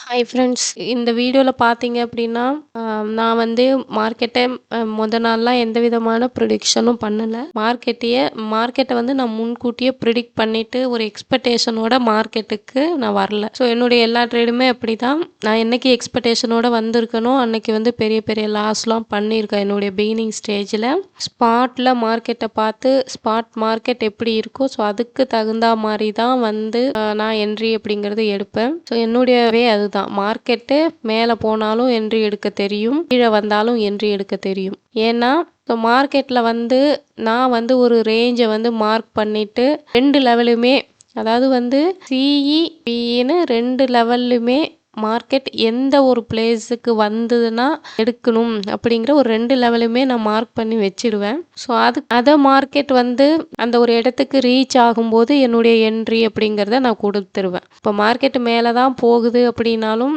Hi friends. இந்த வீடியோல பார்த்தீங்க அப்படின்னா, நான் வந்து மார்க்கெட்ட மொத நாள்லாம் எந்த விதமான ப்ரிடிக்ஷனும் பண்ணல. மார்க்கெட்ட வந்து நான் முன்கூட்டியே ப்ரிடிக்ட் பண்ணிட்டு, ஒரு எக்ஸ்பெக்டேஷனோட மார்க்கெட்டுக்கு நான் வரல. ஸோ என்னுடைய எல்லா ட்ரேடுமே அப்படிதான். நான் என்னைக்கு எக்ஸ்பெக்டேஷனோட வந்திருக்கனோ, அன்னைக்கு வந்து பெரிய பெரிய லாஸ்லாம் பண்ணியிருக்கேன் என்னுடைய பிகினிங் ஸ்டேஜில. ஸ்பாட்ல மார்க்கெட்ட பார்த்து, ஸ்பாட் மார்க்கெட் எப்படி இருக்கோ, ஸோ அதுக்கு தகுந்தா மாரி தான் வந்து நான் என்ட்ரி அப்படிங்கிறது எடுப்பேன். ஸோ என்னுடைய வே அதுதான். மார்க்கெட்டு மேலே போனாலும் என்ட்ரி எடுக்க தெரியும், கீழே வந்தாலும் என்ட்ரி எடுக்க தெரியும். ஏன்னா ஸோ மார்க்கெட்டில் வந்து நான் வந்து ஒரு ரேஞ்சை வந்து மார்க் பண்ணிவிட்டு 2 லெவலுமே, அதாவது வந்து சிஇ பிஇன்னு 2 லெவல்லுமே மார்க்கெட் எந்த ஒரு பிளேஸுக்கு வந்ததுன்னா எடுக்கணும் அப்படிங்கிற ஒரு 2 லெவலுமே நான் மார்க் பண்ணி வச்சிடுவேன். ஸோ அதை மார்க்கெட் வந்து அந்த ஒரு இடத்துக்கு ரீச் ஆகும்போது என்னுடைய என்ட்ரி அப்படிங்கிறத நான் கொடுத்துருவேன். இப்போ மார்க்கெட் மேலே தான் போகுது அப்படின்னாலும்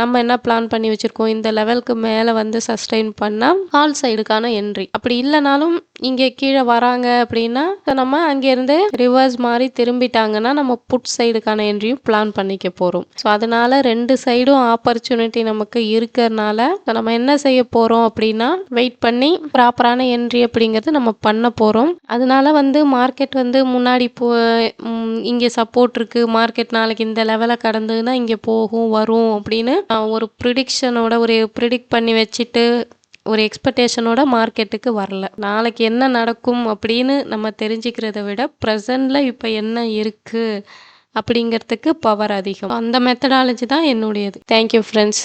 நம்ம என்ன பிளான் பண்ணி வச்சுருக்கோம், இந்த லெவலுக்கு மேலே வந்து சஸ்டெயின் பண்ணால் கால் சைடுக்கான என்ட்ரி. அப்படி இல்லைனாலும் இங்கே கீழே வராங்க அப்படின்னா நம்ம அங்கேருந்து ரிவர்ஸ் மாதிரி திரும்பிட்டாங்கன்னா நம்ம புட் சைடுக்கான என்ட்ரியும் பிளான் பண்ணிக்க போகிறோம். ஸோ அதனால 2 சைடும் ஆப்பர்ச்சுனிட்டி நமக்கு இருக்கிறதுனால நம்ம என்ன செய்ய போகிறோம் அப்படின்னா வெயிட் பண்ணி ப்ராப்பரான என்ட்ரி அப்படிங்கிறது நம்ம பண்ண போகிறோம். அதனால வந்து மார்க்கெட் வந்து முன்னாடி இங்கே சப்போர்ட் இருக்குது, மார்க்கெட் நாளைக்கு இந்த லெவலை கடந்ததுன்னா இங்கே போகும் வரும் அப்படின்னு ஒரு ப்ரிடிக்ஷனோட ஒரு ப்ரிடிக்ட் பண்ணி வச்சுட்டு ஒரு எக்ஸ்பெக்டேஷனோட மார்க்கெட்டுக்கு வரல. நாளைக்கு என்ன நடக்கும் அப்படின்னு நம்ம தெரிஞ்சுக்கிறத விட ப்ரெசண்டில் இப்போ என்ன இருக்குது அப்படிங்கிறதுக்கு பவர் அதிகம். அந்த மெத்தடாலஜி தான் என்னுடையது. Thank you friends.